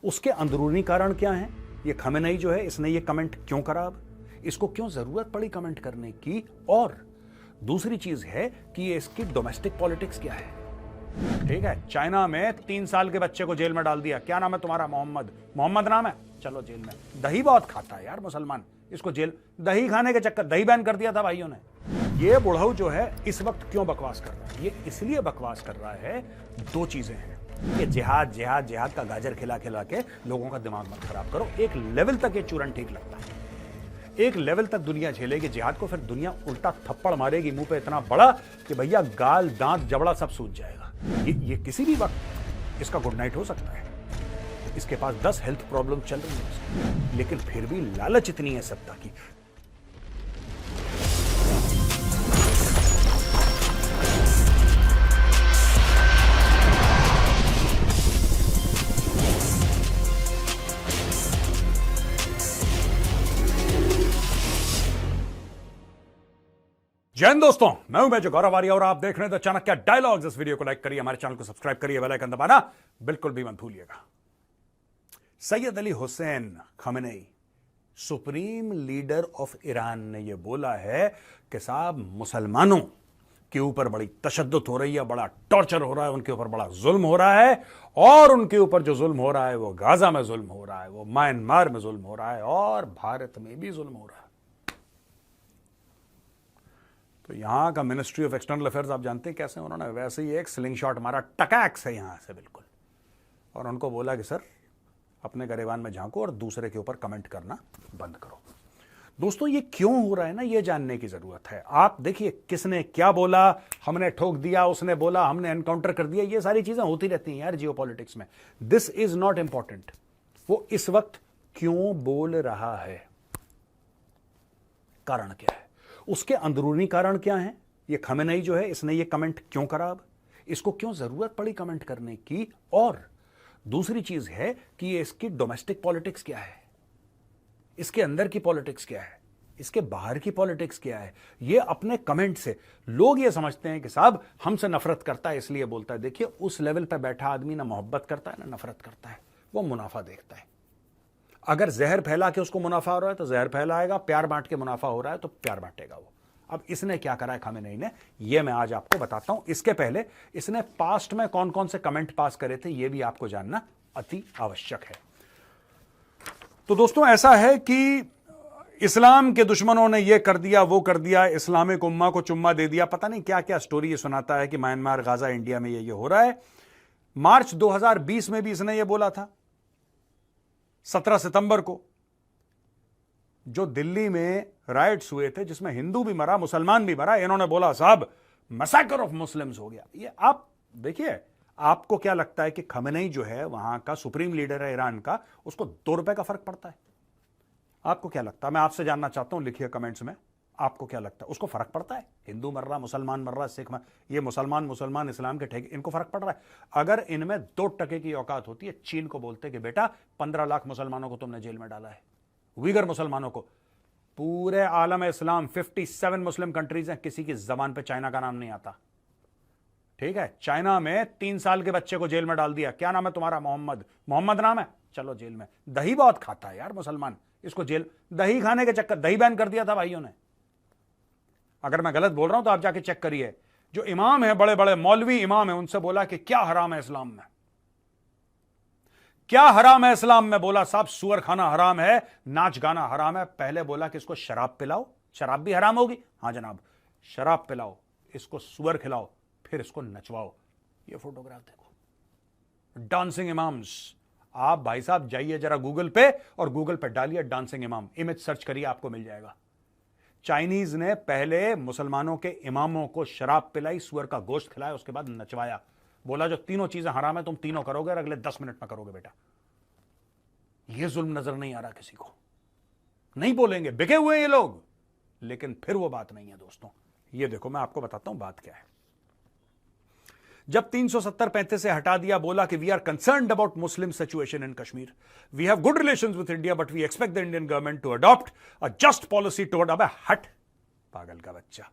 उसके अंदरूनी कारण क्या है? ये खमेनेई जो है, इसने ये कमेंट क्यों करा? अब इसको क्यों जरूरत पड़ी कमेंट करने की? और दूसरी चीज है कि ये इसकी डोमेस्टिक पॉलिटिक्स क्या है? ठीक है, चाइना में 3 साल के बच्चे को जेल में डाल दिया। क्या नाम है तुम्हारा? मोहम्मद नाम है, चलो जेल में। दही बहुत खाता है यार मुसलमान, इसको जेल। दही खाने के चक्कर दही बैन कर दिया था भाइयों ने। ये बुढ़ऊ जो है इस वक्त क्यों बकवास कर रहा है? ये इसलिए बकवास कर रहा है, दो चीजें हैं कि जिहाद जिहाद जिहाद का गाजर खिला खिला के लोगों का दिमाग मत खराब करो। एक लेवल तक ये चूरन ठीक लगता है, एक लेवल तक दुनिया झेलेगी जिहाद को, फिर दुनिया उल्टा थप्पड़ मारेगी मुंह पे इतना बड़ा कि भैया गाल दांत जबड़ा सब सूज जाएगा। ये किसी भी वक्त इसका गुड नाइट हो सकता है। इसके पास 10 हेल्थ प्रॉब्लम चल रही है, लेकिन फिर भी लालच इतनी है सत्ता की। जय हिंद दोस्तों, मैं हूं मेजर गौरव आर्य और आप देख रहे हैं द चाणक्य डायलॉग्स। इस वीडियो को लाइक करिए, हमारे चैनल को सब्सक्राइब करिए, बेल आइकन दबाना बिल्कुल भी मत भूलिएगा। Syed Ali Hussain Khamenei, supreme leader of Iran, ने यह बोला है कि साहब मुसलमानों के ऊपर बड़ी तशद्दुद हो रही है, बड़ा टॉर्चर हो रहा है, उनके ऊपर बड़ा जुल्म हो रहा है। और उनके ऊपर जो जुल्म हो रहा है वो गाजा में जुल्म हो रहा है, वो म्यांमार में जुल्म हो रहा है, और भारत में भी जुल्म हो रहा है। तो यहां का मिनिस्ट्री ऑफ एक्सटर्नल अफेयर्स आप जानते हैं कैसे, उन्होंने वैसे ही एक स्लिंग शॉट मारा, टकैक से यहां से बिल्कुल, और उनको बोला कि सर अपने गरेबान में झांको और दूसरे के ऊपर कमेंट करना बंद करो। दोस्तों ये क्यों हो रहा है ना, ये जानने की जरूरत है। आप देखिए किसने क्या बोला, हमने ठोक दिया, उसने बोला, हमने एनकाउंटर कर दिया, ये सारी चीजें होती रहती हैं यार जियोपॉलिटिक्स में। दिस इज नॉट इंपॉर्टेंट, वो इस वक्त क्यों बोल रहा है, कारण क्या है, उसके अंदरूनी कारण क्या है। ये खमेनेई जो है, इसने ये कमेंट क्यों करा? अब इसको क्यों जरूरत पड़ी कमेंट करने की? और दूसरी चीज है कि ये इसकी डोमेस्टिक पॉलिटिक्स क्या है, इसके अंदर की पॉलिटिक्स क्या है, इसके बाहर की पॉलिटिक्स क्या है। ये अपने कमेंट से लोग ये समझते हैं कि साहब हमसे नफरत करता है इसलिए बोलता है। देखिए उस लेवल पर बैठा आदमी ना मोहब्बत करता है ना नफरत करता है, वो मुनाफा देखता है। अगर जहर फैला के उसको मुनाफा हो रहा है तो जहर फैलाएगा, प्यार बांट के मुनाफा हो रहा है तो प्यार बांटेगा वो। अब इसने क्या करा है खमेनेई ने, ये मैं आज आपको बताता हूं। इसके पहले इसने पास्ट में कौन कौन से कमेंट पास करे थे, ये भी आपको जानना अति आवश्यक है। तो दोस्तों ऐसा है कि इस्लाम के दुश्मनों ने यह कर दिया, वो कर दिया, इस्लामिक उम्मा को चुम्मा दे दिया, पता नहीं क्या क्या स्टोरी ये सुनाता है कि म्यांमार, गाजा, इंडिया में ये हो रहा है। मार्च 2020 में भी इसने ये बोला था, 17 सितंबर को, जो दिल्ली में राइट्स हुए थे जिसमें हिंदू भी मरा, मुसलमान भी मरा, इन्होंने बोला साहब मैसेकर ऑफ मुस्लिम्स हो गया। ये आप देखिए, आपको क्या लगता है कि खमेनेई जो है वहां का सुप्रीम लीडर है ईरान का, उसको 2 रुपए का फर्क पड़ता है? आपको क्या लगता है? मैं आपसे जानना चाहता हूं, लिखिए कमेंट्स में, आपको क्या लगता है? उसको फर्क पड़ता है? हिंदू मर रहा, मुसलमान मर रहा, सिख मर, ये मुसलमान इस्लाम के ठेके, इनको फर्क पड़ रहा है? अगर इनमें 2 टके की औकात होती है, चीन को बोलते कि बेटा 15 लाख मुसलमानों को तुमने जेल में डाला है, उइगर मुसलमानों को। पूरे आलम इस्लाम 57 मुस्लिम कंट्रीज हैं, किसी की जबान पे चाइना का नाम नहीं आता। ठीक है, चाइना में 3 साल के बच्चे को जेल में डाल दिया। क्या नाम है तुम्हारा? मोहम्मद नाम है, चलो जेल में। दही बहुत खाता है यार मुसलमान, इसको जेल। दही खाने के चक्कर दही बैन कर दिया था भाइयों ने। अगर मैं गलत बोल रहा हूं तो आप जाके चेक करिए। जो इमाम है, बड़े बड़े मौलवी इमाम है, उनसे बोला कि क्या हराम है इस्लाम में, क्या हराम है इस्लाम में? बोला साहब सुअर खाना हराम है, नाच गाना हराम है। पहले बोला कि इसको शराब पिलाओ, शराब भी हराम होगी, हाँ जनाब, शराब पिलाओ, इसको सुअर खिलाओ, फिर इसको नचवाओ। ये फोटोग्राफ देखो, डांसिंग इमाम्स। आप भाई साहब जाइए जरा गूगल पे, और गूगल पे डालिए डांसिंग इमाम, इमेज सर्च करिए, आपको मिल जाएगा। चाइनीज ने पहले मुसलमानों के इमामों को शराब पिलाई, सुअर का गोश्त खिलाया, उसके बाद नचवाया। बोला जो तीनों चीजें हराम है तुम तीनों करोगे और अगले 10 मिनट में करोगे बेटा। यह जुल्म नजर नहीं आ रहा किसी को, नहीं बोलेंगे, बिके हुए ये लोग, लेकिन फिर वो बात नहीं है दोस्तों। ये देखो मैं आपको बताता हूं बात क्या है। जब 370-35 से हटा दिया, बोला कि we are concerned about Muslim situation in Kashmir, we have good relations with India but we expect the Indian government to adopt a just policy toward. अबे हट पागल का बच्चा।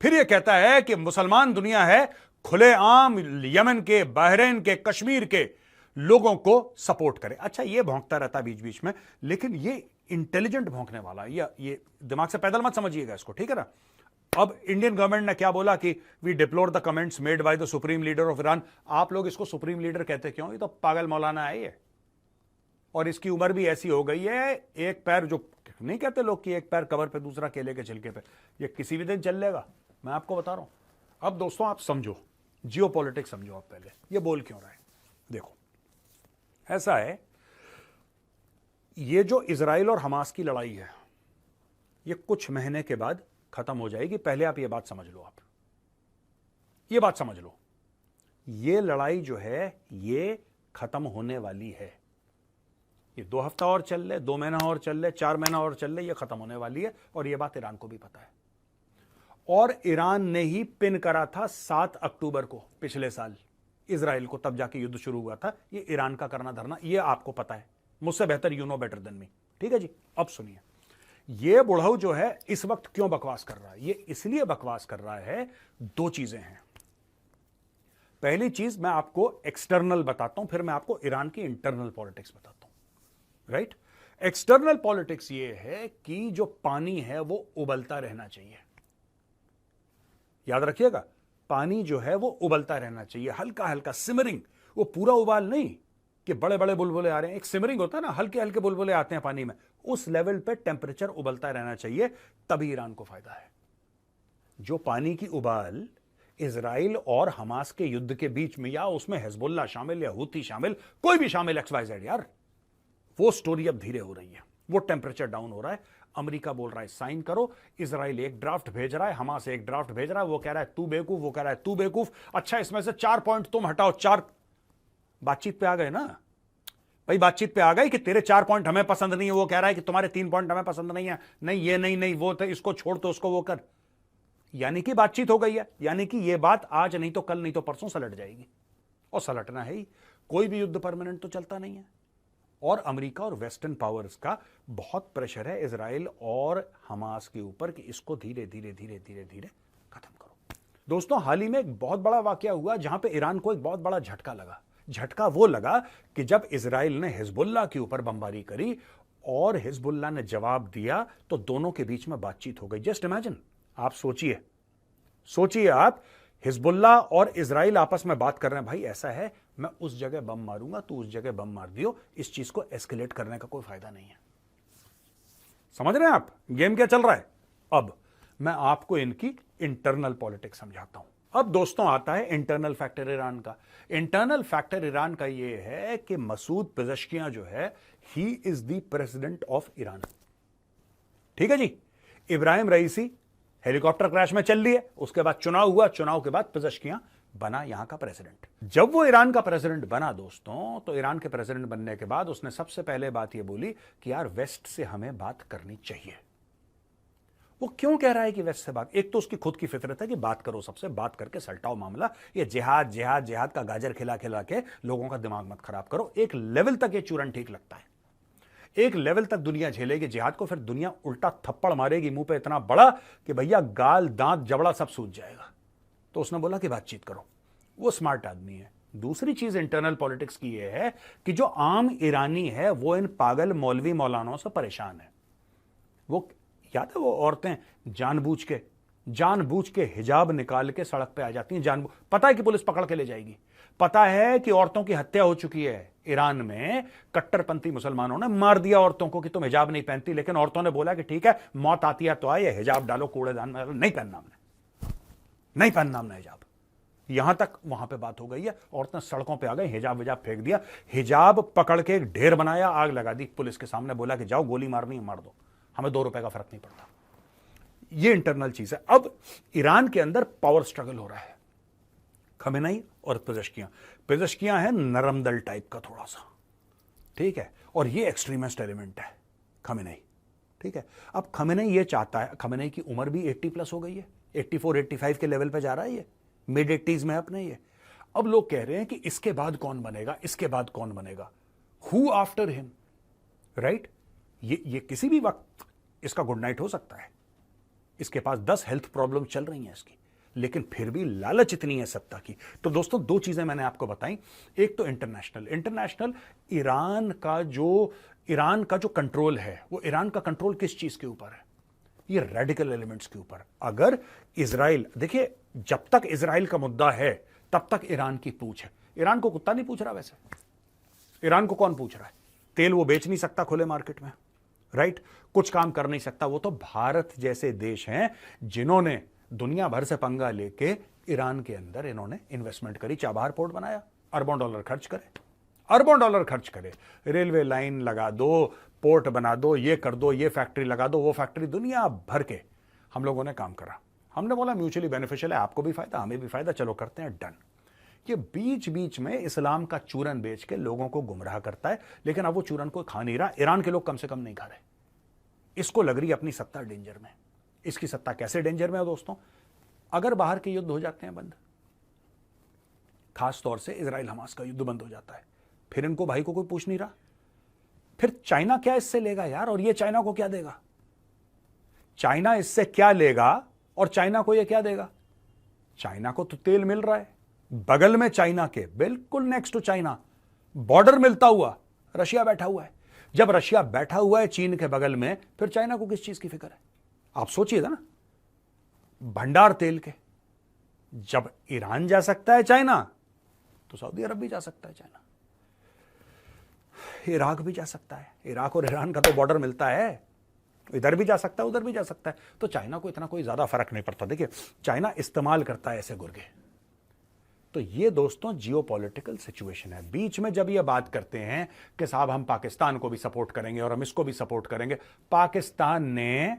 फिर यह कहता है कि मुसलमान दुनिया है, खुलेआम यमन के, बहरीन के, कश्मीर के लोगों को सपोर्ट करे। अच्छा, ये भौंकता रहता बीच बीच में, लेकिन ये इंटेलिजेंट भौंकने वाला, ये दिमाग से पैदल मत समझिएगा इसको, ठीक है ना। अब इंडियन गवर्नमेंट ने क्या बोला कि we deplore the comments made by the supreme leader of Iran. आप लोग इसको सुप्रीम लीडर कहते क्यों? ये तो पागल मौलाना है ये, और इसकी उम्र भी ऐसी हो गई है, एक पैर, जो नहीं कहते लोग कि एक पैर कबर पे दूसरा केले के छिलके पे, ये किसी भी दिन चल लेगा, मैं आपको बता रहा हूं। अब दोस्तों आप समझो, जियो पॉलिटिक्स समझो आप पहले, ये बोल क्यों रहा है। देखो ऐसा है, ये जो इजराइल और हमास की लड़ाई है, ये कुछ महीने के बाद खत्म हो जाएगी। पहले आप ये बात समझ लो, आप ये बात समझ लो, ये लड़ाई जो है ये खत्म होने वाली है। ये 2 हफ्ता और चल ले, 2 महीना और चल ले, 4 महीना और चल ले, ये खत्म होने वाली है। और ये बात ईरान को भी पता है, और ईरान ने ही पिन करा था 7 अक्टूबर को पिछले साल इजराइल को, तब जाके युद्ध शुरू हुआ था। ये ईरान का करना धरना, ये आपको पता है, मुझसे बेहतर, you know better than me, ठीक है जी। अब सुनिए, ये बुढ़ऊ जो है इस वक्त क्यों बकवास कर रहा है? ये इसलिए बकवास कर रहा है, 2 चीजें हैं। पहली चीज मैं आपको एक्सटर्नल बताता हूं, फिर मैं आपको ईरान की इंटरनल पॉलिटिक्स बताता हूं। राइट, एक्सटर्नल पॉलिटिक्स ये है कि जो पानी है वो उबलता रहना चाहिए। याद रखिएगा, पानी जो है वो उबलता रहना चाहिए, हल्का हल्का सिमरिंग, वो पूरा उबाल नहीं कि बड़े बड़े बुलबुले आ रहे हैं। एक सिमरिंग होता है ना, हल्के हल्के बुलबुले आते हैं पानी में, उस लेवल पे टेम्परेचर उबलता रहना चाहिए, तभी ईरान को फायदा है। जो पानी की उबाल इजराइल और हमास के युद्ध के बीच में, या उसमें हिजबुल्लाह शामिल या हुती शामिल, कोई भी शामिल, XYZ यार, वो स्टोरी अब धीरे हो रही है, वो टेम्परेचर डाउन हो रहा है। अमेरिका बोल रहा है साइन करो, इजराइल एक ड्राफ्ट भेज रहा है, हमास एक ड्राफ्ट भेज रहा है, वो कह रहा है तू बेवकूफ, वो कह रहा है तू बेवकूफ। अच्छा, इसमें से 4 पॉइंट तुम हटाओ, 4 बातचीत पे आ गए ना भाई, बातचीत पे आ गए कि तेरे 4 पॉइंट हमें पसंद नहीं है, वो कह रहा है कि तुम्हारे 3 पॉइंट हमें पसंद नहीं है, नहीं ये नहीं वो तो इसको छोड़, तो उसको वो कर, यानी कि बातचीत हो गई है। यानी कि ये बात आज नहीं तो कल नहीं तो परसों सलट जाएगी, और सलटना है ही। कोई भी युद्ध परमानेंट तो चलता नहीं है, और अमेरिका और वेस्टर्न पावर्स का बहुत प्रेशर है इजराइल और हमास के ऊपर कि इसको धीरे धीरे धीरे धीरे धीरे खत्म करो। दोस्तों, हाल ही में एक बहुत बड़ा वाकया हुआ जहां पे ईरान को एक बहुत बड़ा झटका लगा। झटका वो लगा कि जब इजराइल ने हिजबुल्लाह के ऊपर बमबारी करी और हिजबुल्लाह ने जवाब दिया, तो दोनों के बीच में बातचीत हो गई। जस्ट इमेजिन, आप सोचिए आप, हिजबुल्लाह और इजराइल आपस में बात कर रहे हैं, भाई ऐसा है, मैं उस जगह बम मारूंगा, तू उस जगह बम मार दियो, इस चीज को एस्केलेट करने का कोई फायदा नहीं है। समझ रहे हैं आप गेम क्या चल रहा है? अब मैं आपको इनकी इंटरनल पॉलिटिक्स समझाता हूं। अब दोस्तों आता है इंटरनल फैक्टर ईरान का। इंटरनल फैक्टर ईरान का यह है कि मसूद पेज़ेश्कियां जो है, he is the president of Iran, ठीक है जी। इब्राहिम रईसी हेलीकॉप्टर क्रैश में चल लिए, उसके बाद चुनाव हुआ, चुनाव के बाद पेज़ेश्कियां बना यहां का प्रेसिडेंट। जब वो ईरान का प्रेसिडेंट बना दोस्तों, तो ईरान के प्रेसिडेंट बनने के बाद उसने सबसे पहले बात ये बोली कि यार वेस्ट से हमें बात करनी चाहिए। वो क्यों कह रहा है कि वेस्ट से बात? एक तो उसकी खुद की फितरत है कि बात करो, सबसे बात करके सलटाओ मामला। ये जिहाद जिहाद जिहाद का गाजर खिला खिला के लोगों का दिमाग मत खराब करो। एक लेवल तक ये चूरन ठीक लगता है, एक लेवल तक दुनिया झेलेगी जिहाद को, फिर दुनिया उल्टा थप्पड़ मारेगी मुंह पे इतना बड़ा कि भैया गाल दांत जबड़ा सब सूज जाएगा। तो उसने बोला कि बातचीत करो, वो स्मार्ट आदमी है। दूसरी चीज इंटरनल पॉलिटिक्स की ये है कि जो आम ईरानी है वो इन पागल मौलवी मौलानों से परेशान है। वो याद है, वो औरतें जानबूझ के हिजाब निकाल के सड़क पे आ जाती हैं, पता है कि पुलिस पकड़ के ले जाएगी, पता है कि औरतों की हत्या हो चुकी है ईरान में, कट्टरपंथी मुसलमानों ने मार दिया औरतों को कि तुम हिजाब नहीं पहनती, लेकिन औरतों ने बोला कि ठीक है, मौत आती है तो आए, हिजाब डालो कूड़ेदान में, नहीं पहनना हमने हिजाब। यहां तक वहां पे बात हो गई है, औरतें सड़कों पे आ गई, हिजाब विजाब फेंक दिया, हिजाब पकड़ के एक ढेर बनाया, आग लगा दी पुलिस के सामने, बोला कि जाओ गोली मारनी है मार दो, हमें 2 रुपए का फर्क नहीं पड़ता। ये इंटरनल चीज है। अब ईरान के अंदर पावर स्ट्रगल हो रहा है, खमेनेई और पेज़ेश्कियां है नरम दल टाइप का थोड़ा सा, ठीक है, और ये एक्सट्रीमिस्ट एलिमेंट है खमेनेई, ठीक है। अब खमेनेई ये चाहता है, खमेनेई की उम्र भी 80+ हो गई है, 84-85 के लेवल पे जा रहा है, ये मिड 80s में अपने ये। अब लोग कह रहे हैं कि इसके बाद कौन बनेगा, हु आफ्टर हिम, राइट। ये किसी भी वक्त इसका गुड नाइट हो सकता है। इसके पास 10 हेल्थ प्रॉब्लम चल रही हैं इसकी, लेकिन फिर भी लालच इतनी है सत्ता की। तो दोस्तों दो चीजें मैंने आपको बताई, एक तो इंटरनेशनल ईरान का जो कंट्रोल है, वो ईरान का कंट्रोल किस चीज के ऊपर है? ये रेडिकल एलिमेंट्स के ऊपर। अगर इजराइल, देखिए जब तक इजराइल का मुद्दा है तब तक ईरान की पूछ है। ईरान को कुत्ता नहीं पूछ रहा, वैसे ईरान को कौन पूछ रहा है? तेल वो बेच नहीं सकता खुले मार्केट में, राइट? कुछ काम कर नहीं सकता। वो तो भारत जैसे देश हैं जिन्होंने दुनिया भर से पंगा लेके ईरान के अंदर इन्होंने इन्वेस्टमेंट करी, चाबहार पोर्ट बनाया, अरबों डॉलर खर्च करे, रेलवे लाइन लगा दो, पोर्ट बना दो, ये कर दो, ये फैक्ट्री लगा दो, वो फैक्ट्री, दुनिया भर के हम लोगों ने काम करा। हमने बोला म्यूचुअली बेनिफिशियल है, आपको भी फायदा हमें भी फायदा, चलो करते हैं, डन। ये बीच बीच में इस्लाम का चूरन बेच के लोगों को गुमराह करता है, लेकिन अब वो चूरन को खा नहीं रहा। ईरान के लोग कम से कम नहीं खा रहे। इसको लग रही है अपनी सत्ता डेंजर में। इसकी सत्ता कैसे डेंजर में है दोस्तों? अगर बाहर के युद्ध हो जाते हैं बंद, खास तौर से इजराइल हमास का युद्ध बंद हो जाता है, फिर इनको भाई को कोई पूछ नहीं रहा, फिर चाइना क्या इससे लेगा यार? और ये चाइना को क्या देगा? चाइना इससे क्या लेगा और चाइना को ये क्या देगा? चाइना को तो तेल मिल रहा है, बगल में चाइना के बिल्कुल नेक्स्ट टू चाइना बॉर्डर मिलता हुआ रशिया बैठा हुआ है। जब रशिया बैठा हुआ है चीन के बगल में, फिर चाइना को किस चीज की फिक्र है? आप सोचिएगा ना, भंडार तेल के। जब ईरान जा सकता है चाइना, तो सऊदी अरब भी जा सकता है चाइना, इराक भी जा सकता है। इराक और ईरान का तो बॉर्डर मिलता है, इधर भी जा सकता है उधर भी जा सकता है। तो चाइना को इतना कोई ज्यादा फर्क नहीं पड़ता। देखिए चाइना इस्तेमाल करता है ऐसे गुर्गे। तो ये दोस्तों जियोपॉलिटिकल सिचुएशन है। बीच में जब ये बात करते हैं कि साहब हम पाकिस्तान को भी सपोर्ट करेंगे और हम इसको भी सपोर्ट करेंगे, पाकिस्तान ने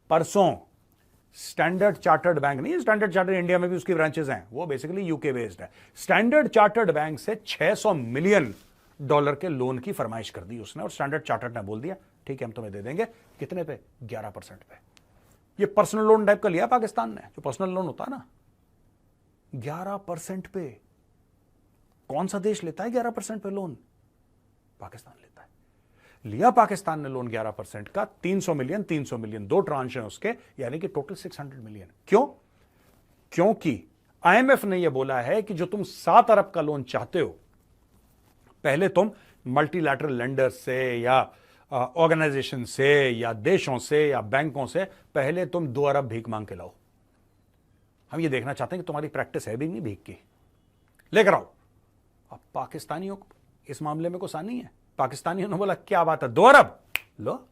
परसों स्टैंडर्ड चार्टर्ड बैंक, नहीं स्टैंडर्ड चार्टर्ड इंडिया में भी उसकी ब्रांचेस हैं, वो बेसिकली यूके बेस्ड है, स्टैंडर्ड चार्टर्ड बैंक से $600 मिलियन के लोन की फरमाइश कर दी उसने। और स्टैंडर्ड चार्टर्ड ने बोल दिया ठीक है हम तुम्हें दे देंगे। कितने पे? 11% पे। ये पर्सनल लोन टाइप का लिया पाकिस्तान ने, जो पर्सनल लोन होता है ना, 11% पे। कौन सा देश लेता है 11% पे लोन? पाकिस्तान लेता है। लिया पाकिस्तान ने लोन 11% का, 300 मिलियन, 2 ट्रांच हैं उसके, यानी कि टोटल 600 मिलियन। क्यों? क्योंकि आईएमएफ ने यह बोला है कि जो तुम 7 अरब का लोन चाहते हो, पहले तुम मल्टीलैटरल लेंडर से या ऑर्गेनाइजेशन से या देशों से या बैंकों से पहले तुम 2 अरब भीख मांग के लाओ। हम ये देखना चाहते हैं कि तुम्हारी प्रैक्टिस है भी नहीं भीख की, लेकर आओ। अब पाकिस्तानियों को इस मामले में कुछ नहीं है। पाकिस्तानियों ने बोला क्या बात है, 2 अरब लो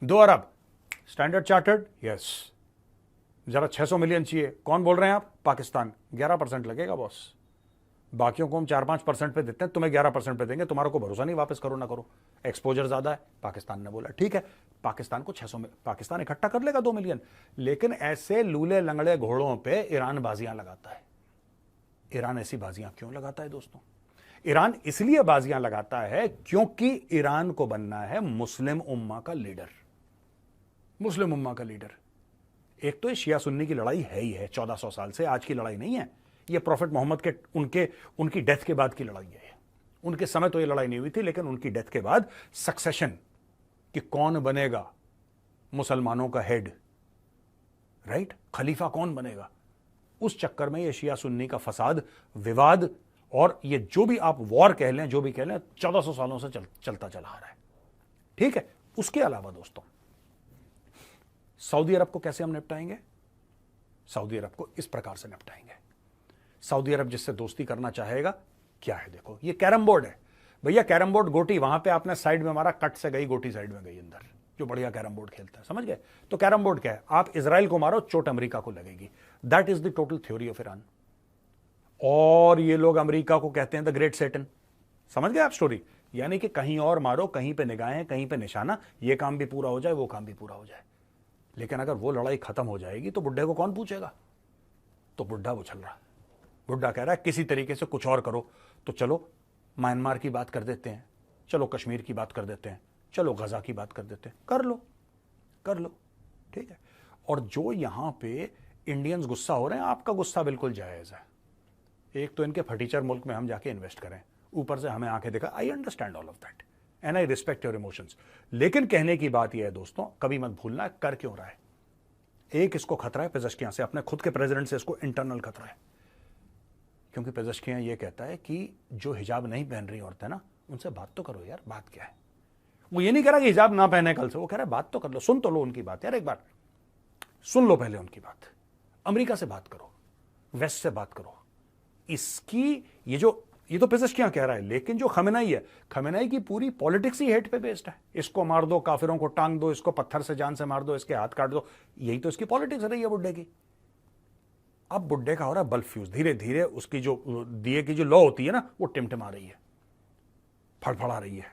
2 अरब स्टैंडर्ड चार्टर्ड, यस। जरा 600 मिलियन चाहिए। कौन बोल रहे हैं आप? पाकिस्तान। 11% लगेगा बॉस, बाकियों को हम 4-5% पे देते हैं, तुम्हें 11% पे देंगे, तुम्हारे को भरोसा नहीं, वापस करो ना करो, एक्सपोजर ज्यादा है। पाकिस्तान ने बोला ठीक है, पाकिस्तान को 600 में पाकिस्तान इकट्ठा कर लेगा 2 मिलियन। लेकिन ऐसे लूले लंगड़े घोड़ों पे ईरान बाजियां लगाता है। ईरान ऐसी बाजियां क्यों लगाता है दोस्तों? ईरान इसलिए बाजियां लगाता है क्योंकि ईरान को बनना है मुस्लिम उम्मा का लीडर। मुस्लिम उम्मा का लीडर। एक तो ये शिया सुन्नी की लड़ाई है ही है 1400 साल से, आज की लड़ाई नहीं है ये। प्रॉफिट मोहम्मद के उनकी डेथ के बाद की लड़ाई है। उनके समय तो ये लड़ाई नहीं हुई थी, लेकिन उनकी डेथ के बाद सक्सेशन कि कौन बनेगा मुसलमानों का हेड, राइट, खलीफा कौन बनेगा, उस चक्कर में ये शिया सुन्नी का फसाद, विवाद, और ये जो भी आप वॉर कह लें, जो भी कह लें, 1400 सालों से चलता चला आ रहा है। ठीक है। उसके अलावा दोस्तों सऊदी अरब को कैसे हम निपटाएंगे? सऊदी अरब को इस प्रकार से निपटाएंगे। सऊदी अरब जिससे दोस्ती करना चाहेगा, क्या है देखो, ये कैरम बोर्ड है भैया। कैरम बोर्ड गोटी वहां पे आपने साइड में मारा, कट से गई गोटी, साइड में गई अंदर। जो बढ़िया कैरम बोर्ड खेलता है, समझ गए? तो कैरम बोर्ड क्या है? आप इजराइल को मारो, चोट अमेरिका को लगेगी। That is the total theory of Iran. और ये लोग अमेरिका को कहते हैं द ग्रेट सेटन। समझ गए आप स्टोरी? यानी कि कहीं और मारो, कहीं पे निगाहें, कहीं पे निशाना, ये काम भी पूरा हो जाए, वो काम भी पूरा हो जाए। लेकिन अगर वो लड़ाई खत्म हो जाएगी तो बुड्ढे को कौन पूछेगा? तो बुड्ढा उछल रहा, बुड्ढा कह रहा है किसी तरीके से कुछ और करो। तो चलो म्यांमार की बात कर देते हैं, चलो कश्मीर की बात कर देते हैं, चलो गजा की बात कर देते हैं, कर लो, ठीक है। और जो यहां पे इंडियंस गुस्सा हो रहे हैं, आपका गुस्सा बिल्कुल जायज है। एक तो इनके फटीचर मुल्क में हम जाके इन्वेस्ट करें, ऊपर से हमें आंखें दिखा। I understand all of that and I respect your emotions. लेकिन कहने की बात यह है दोस्तों, कभी मत भूलना कर क्यों रहा है। एक इसको खतरा है पेजेश्कियां से, अपने खुद के प्रेसिडेंट से इसको इंटरनल खतरा है, क्योंकि पेजेश्कियां ये कहता है कि जो हिजाब नहीं पहन रही औरतें ना, उनसे बात तो करो यार, बात क्या है। वो ये नहीं कह रहा कि हिजाब ना पहने कल से, वो कह रहा है बात तो कर लो, सुन तो लो उनकी बात यार, एक बार सुन लो पहले उनकी बात। अमेरिका से बात करो, वेस्ट से बात करो। इसकी ये तो पेजेश्कियां कह रहा है, लेकिन जो खमेनाई है, खमेनाई की पूरी पॉलिटिक्स ही हेट पे बेस्ड है। इसको मार दो, काफिरों को टांग दो, इसको पत्थर से जान से मार दो, इसके हाथ काट दो, यही तो इसकी पॉलिटिक्स रही है बुड्ढे की। अब बुड्ढे का हो रहा है बल्ब फ्यूज, धीरे धीरे उसकी जो दिए की जो लौ होती है ना, वो टिमटिमा रही है, फड़फड़ा रही है,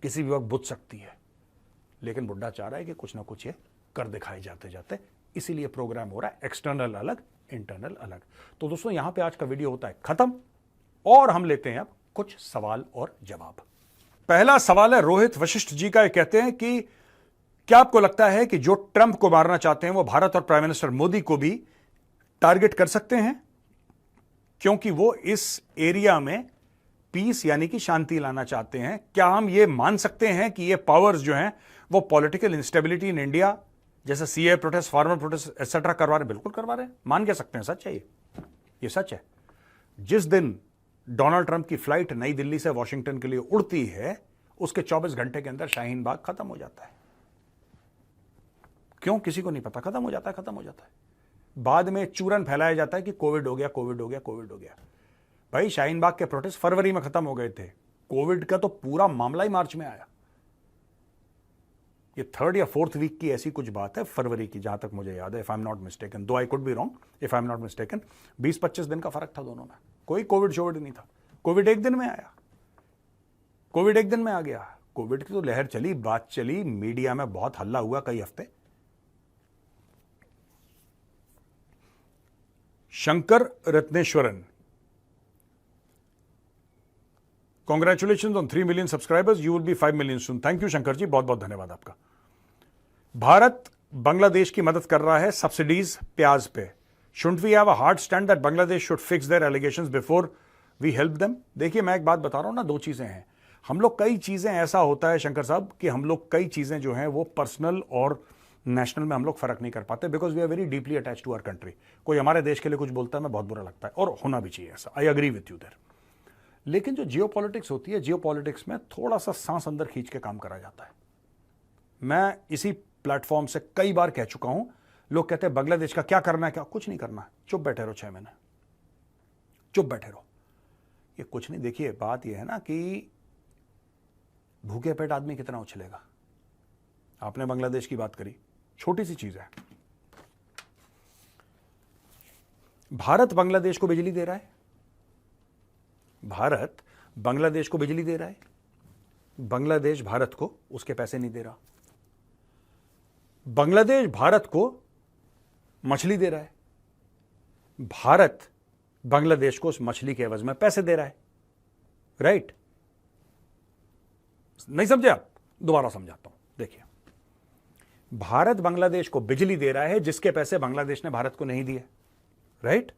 किसी भी वक्त बुझ सकती है। लेकिन बुड्ढा चाह रहा है कि कुछ ना कुछ ये कर दिखाए जाते जाते, इसीलिए प्रोग्राम हो रहा है एक्सटर्नल अलग, इंटरनल अलग। तो दोस्तों यहां पे आज का वीडियो होता है खत्म, और हम लेते हैं अब कुछ सवाल और जवाब। पहला सवाल है रोहित वशिष्ठ जी का। ये कहते हैं कि क्या आपको लगता है कि जो ट्रंप को मारना चाहते हैं वो भारत और प्राइम मिनिस्टर मोदी को भी टारगेट कर सकते हैं, क्योंकि वो इस एरिया में पीस यानी कि शांति लाना चाहते हैं? क्या हम ये मान सकते हैं कि ये पावर्स जो हैं वो पॉलिटिकल इंस्टेबिलिटी इन इंडिया, जैसे CA protest, farmer protest etcetera करवा रहे, बिल्कुल करवा रहे हैं, मान के सकते हैं, सच है ये सच है। जिस दिन डोनाल्ड ट्रंप की फ्लाइट नई दिल्ली से वॉशिंगटन के लिए उड़ती है, उसके 24 घंटे के अंदर शाहीन बाग खत्म हो जाता है। क्यों, किसी को नहीं पता, खत्म हो जाता है, खत्म हो जाता है। बाद में चूरन फैलाया जाता है कि कोविड हो गया, कोविड हो गया, कोविड हो गया। भाई शाहीन बाग के प्रोटेस्ट फरवरी में खत्म हो गए थे, कोविड का तो पूरा मामला ही मार्च में आया। ये 3rd या 4th वीक की ऐसी कुछ बात है फरवरी की, जहां तक मुझे याद है, if I am not mistaken, though I could be wrong, if I am not mistaken. 20-25 दिन का फर्क था दोनों में, कोई कोविड शोविड नहीं था। कोविड एक दिन में आया, कोविड एक दिन में आ गया। कोविड की तो लहर चली, बात चली, मीडिया में बहुत हल्ला हुआ कई हफ्ते। Shankar Ratneshwaran, congratulation on 3 million subscribers, you will be 5 million soon. Thank you Shankar ji, बहुत बहुत धन्यवाद आपका। भारत बांग्लादेश की मदद कर रहा है सब्सिडीज प्याज पे, should we have a hard stand that Bangladesh should fix their allegations before we help them? देखिए मैं एक बात बता रहा हूं ना, दो चीजें हैं। हम लोग कई चीजें, ऐसा होता है शंकर साहब कि हम लोग कई चीजें जो हैं वो पर्सनल और नेशनल में हम लोग फर्क नहीं कर पाते, because we are very deeply attach to our country. कोई हमारे देश के लिए कुछ बोलता है, मैं बहुत बुरा लगता है, और होना भी चाहिए ऐसा, I agree with you there. लेकिन जो जियो पॉलिटिक्स होती है, जियो पॉलिटिक्स में थोड़ा सा सांस अंदर खींच के काम करा जाता है। मैं इसी प्लेटफॉर्म से कई बार कह चुका हूं, लोग कहते हैं बांग्लादेश का क्या करना है, क्या कुछ नहीं करना है, चुप बैठे रहो 6 महीने, चुप बैठे रहो, ये कुछ नहीं। देखिए बात यह है ना कि भूखे पेट आदमी कितना उछलेगा। आपने बांग्लादेश की बात करी, छोटी सी चीज है, भारत बांग्लादेश को बिजली दे रहा है, भारत बांग्लादेश को बिजली दे रहा है, बांग्लादेश भारत को उसके पैसे नहीं दे रहा। बांग्लादेश भारत को मछली दे रहा है, भारत बांग्लादेश को उस मछली के एवज में पैसे दे रहा है, राइट? नहीं समझे आप? दोबारा समझाता हूं, देखिए, भारत बांग्लादेश को बिजली दे रहा है जिसके पैसे बांग्लादेश ने भारत को नहीं दिए, राइट?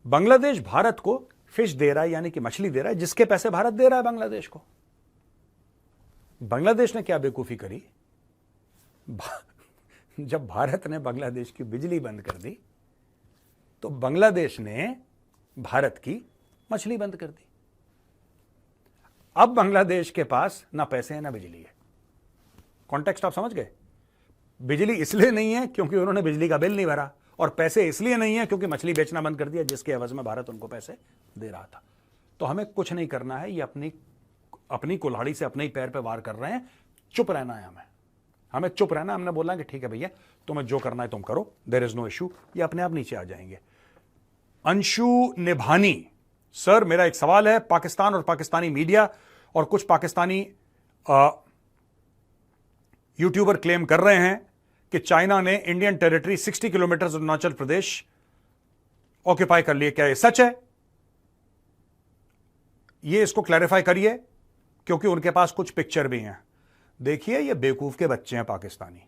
बांग्लादेश भारत को फिश दे रहा है, यानी कि मछली दे रहा है, जिसके पैसे भारत दे रहा है बांग्लादेश को। बांग्लादेश ने क्या बेवकूफी करी, जब भारत ने बांग्लादेश की बिजली बंद कर दी तो बांग्लादेश ने भारत की मछली बंद कर दी। अब बांग्लादेश के पास ना पैसे हैं ना बिजली है। कॉन्टेक्स्ट आप समझ गए? बिजली इसलिए नहीं है क्योंकि उन्होंने बिजली का बिल नहीं भरा, और पैसे इसलिए नहीं है क्योंकि मछली बेचना बंद कर दिया, जिसके एवज में भारत उनको पैसे दे रहा था। तो हमें कुछ नहीं करना है, ये अपनी कुल्हाड़ी से अपने ही पैर पे वार कर रहे हैं, चुप रहना है हमें चुप रहना। हमने बोला कि ठीक है भैया, तुम्हें जो करना है तुम करो, देयर इज नो इशू, ये अपने आप नीचे आ जाएंगे। अंशु निभानी, सर मेरा एक सवाल है, पाकिस्तान और पाकिस्तानी मीडिया और कुछ पाकिस्तानी यूट्यूबर क्लेम कर रहे हैं कि चाइना ने Indian territory 60 kilometre Arunachal Pradesh occupy कर लिए, क्या यह सच है? ये इसको क्लैरिफाई करिए, क्योंकि उनके पास कुछ पिक्चर भी हैं। देखिए ये बेवकूफ के बच्चे हैं पाकिस्तानी,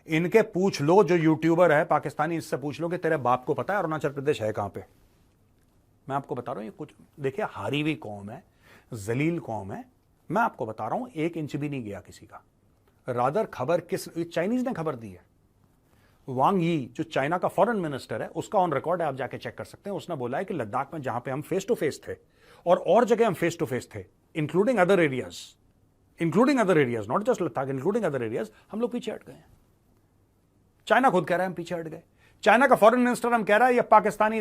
इनके पूछ लो, जो यूट्यूबर है पाकिस्तानी, इससे पूछ लो कि तेरे बाप को पता है अरुणाचल प्रदेश है कहां पे? मैं आपको बता रहा हूं, ये कुछ देखिए, हारी हुई कौम है, जलील कौम है। मैं आपको बता रहा हूं, 1 इंच भी नहीं गया किसी का। रादर खबर किस चाइनीज ने खबर दी है, वांग यी जो चाइना का फॉरेन मिनिस्टर है, उसका ऑन रिकॉर्ड है, आप जाके चेक कर सकते हैं। उसने बोला है कि लद्दाख में जहां पे हम फेस टू फेस थे और जगह हम फेस टू फेस थे, including other areas, not just Ladakh, including other areas, हम लोग पीछे हट गए हैं। चाइना खुद कह रहा है हम पीछे हट गए। चाइना का फॉरेन मिनिस्टर हम कह रहा है, या पाकिस्तानी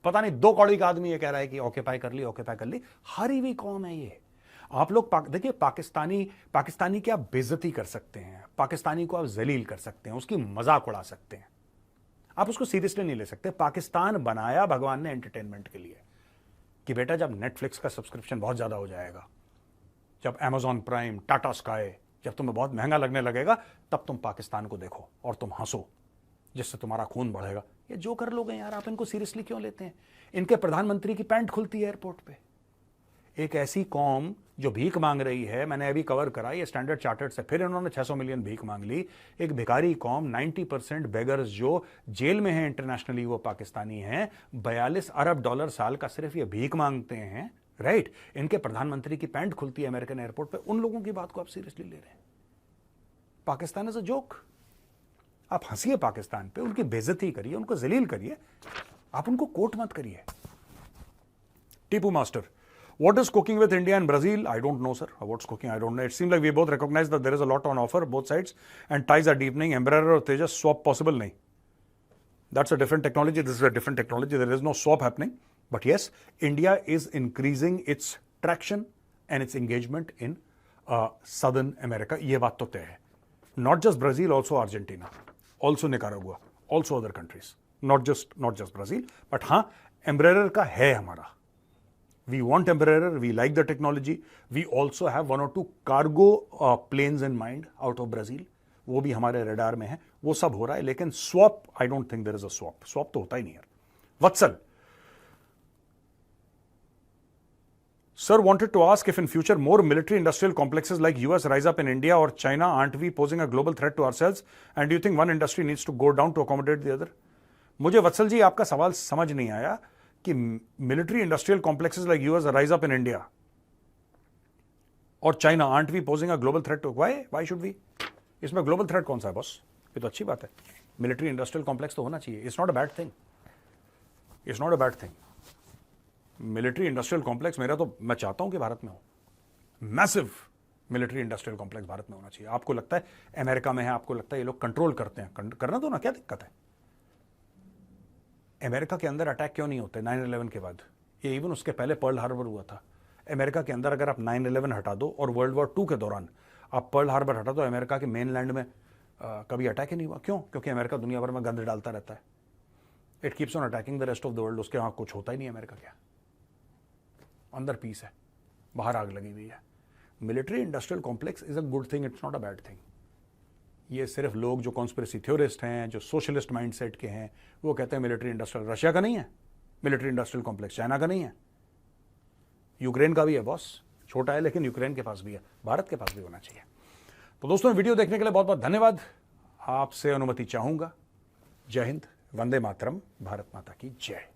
पता नहीं 2 कौड़ी का आदमी ये कह रहा है कि ऑक्यूपाई कर ली। हारी हुई कौम है ये। आप लोग देखिए, पाकिस्तानी की आप बेइज्जती कर सकते हैं, पाकिस्तानी को आप जलील कर सकते हैं, उसकी मजाक उड़ा सकते हैं, आप उसको सीरियसली नहीं ले सकते। पाकिस्तान बनाया भगवान ने एंटरटेनमेंट के लिए, कि बेटा जब नेटफ्लिक्स का सब्सक्रिप्शन बहुत ज्यादा हो जाएगा, जब अमेजॉन प्राइम, टाटा स्काई, जब तुम्हें बहुत महंगा लगने लगेगा, तब तुम पाकिस्तान को देखो और तुम हंसो, जिससे तुम्हारा खून बढ़ेगा। ये जो कर लोगे यार, आप इनको सीरियसली क्यों लेते हैं? इनके प्रधानमंत्री की पैंट खुलती है एयरपोर्ट पे। एक ऐसी कौम जो भीख मांग रही है, मैंने अभी कवर करा, ये स्टैंडर्ड चार्टर्ड से, फिर इन्होंने 600 मिलियन भीख मांग ली। एक भिखारी कौम, 90% बेगर्स जो जेल में हैं इंटरनेशनली, वो पाकिस्तानी हैं। $42 अरब साल का सिर्फ ये भीख मांगते हैं, राइट? इनके प्रधानमंत्री की पैंट खुलती है अमेरिकन एयरपोर्ट पे। उन लोगों की बात को आप सीरियसली ले रहे हैं? Pakistan is a joke. आप हंसिए पाकिस्तान पे, उनकी बेइज्जती करिए, उनको जलील करिए, आप उनको कोट मत करिए। Tipu master, what is cooking with India and Brazil? I don't know, sir. What's cooking? I don't know. It seems like we both recognize that there is a lot on offer, both sides, and ties are deepening. Embraer or Tejas swap possible nahi. That's a different technology. This is a different technology. There is no swap happening. But yes, India is increasing its traction and its engagement in Southern America. ये बात तो तय है. Not just Brazil, also Argentina, also Nicaragua, also other countries. Not just Brazil, but हाँ, Embraer का है हमारा. We want Embraer, we like the technology. We also have 1 or 2 cargo planes in mind out of Brazil. वो भी हमारे radar में है, वो सब हो रहा है। लेकिन swap, I don't think there is a swap. Swap तो होता ही नहीं यार। वत्सल sir wanted to ask if in future more military industrial complexes like US rise up in India or China, aren't we posing a global threat to ourselves, and do you think one industry needs to go down to accommodate the other? मुझे वत्सल जी आपका सवाल समझ नहीं आया कि military industrial complexes like US rise up in India और China, aren't we posing a global threat to, why should we? इसमें global threat कौन सा है बॉस? ये तो अच्छी बात है, मिलिट्री इंडस्ट्रियल कॉम्प्लेक्स तो होना चाहिए। It's not a bad thing, it's not a bad thing. Military industrial complex मेरा तो, मैं चाहता हूं कि भारत में हो, massive military industrial complex Bharat में होना चाहिए। आपको लगता है अमेरिका में है, आपको लगता है ये लोग कंट्रोल करते हैं, करना दो ना, क्या दिक्कत है? अमेरिका के अंदर अटैक क्यों नहीं होते 9/11 के बाद? ये इवन उसके पहले पर्ल हार्बर हुआ था। अमेरिका के अंदर अगर आप 9/11 हटा दो और वर्ल्ड वॉर 2 के दौरान आप पर्ल हार्बर हटा दो, अमेरिका के मेन लैंड में कभी अटैक ही नहीं हुआ। क्यों? क्योंकि अमेरिका दुनिया भर में गंद डालता रहता है। It keeps on attacking the rest of the world. उसके वहां कुछ होता ही नहीं अमेरिका क्या, अंदर पीस है, बाहर आग लगी हुई है। Military industrial complex is a good thing, it's not a bad thing. ये सिर्फ लोग जो कॉन्स्पिरेसी थ्योरिस्ट हैं, जो सोशलिस्ट माइंडसेट के हैं, वो कहते हैं मिलिट्री इंडस्ट्रियल, रशिया का नहीं है मिलिट्री इंडस्ट्रियल कॉम्प्लेक्स, चाइना का नहीं है, यूक्रेन का भी है बॉस, छोटा है लेकिन यूक्रेन के पास भी है, भारत के पास भी होना चाहिए। तो दोस्तों, वीडियो देखने के लिए बहुत बहुत धन्यवाद। आपसे अनुमति चाहूंगा। जय हिंद, वंदे मातरम, भारत माता की जय।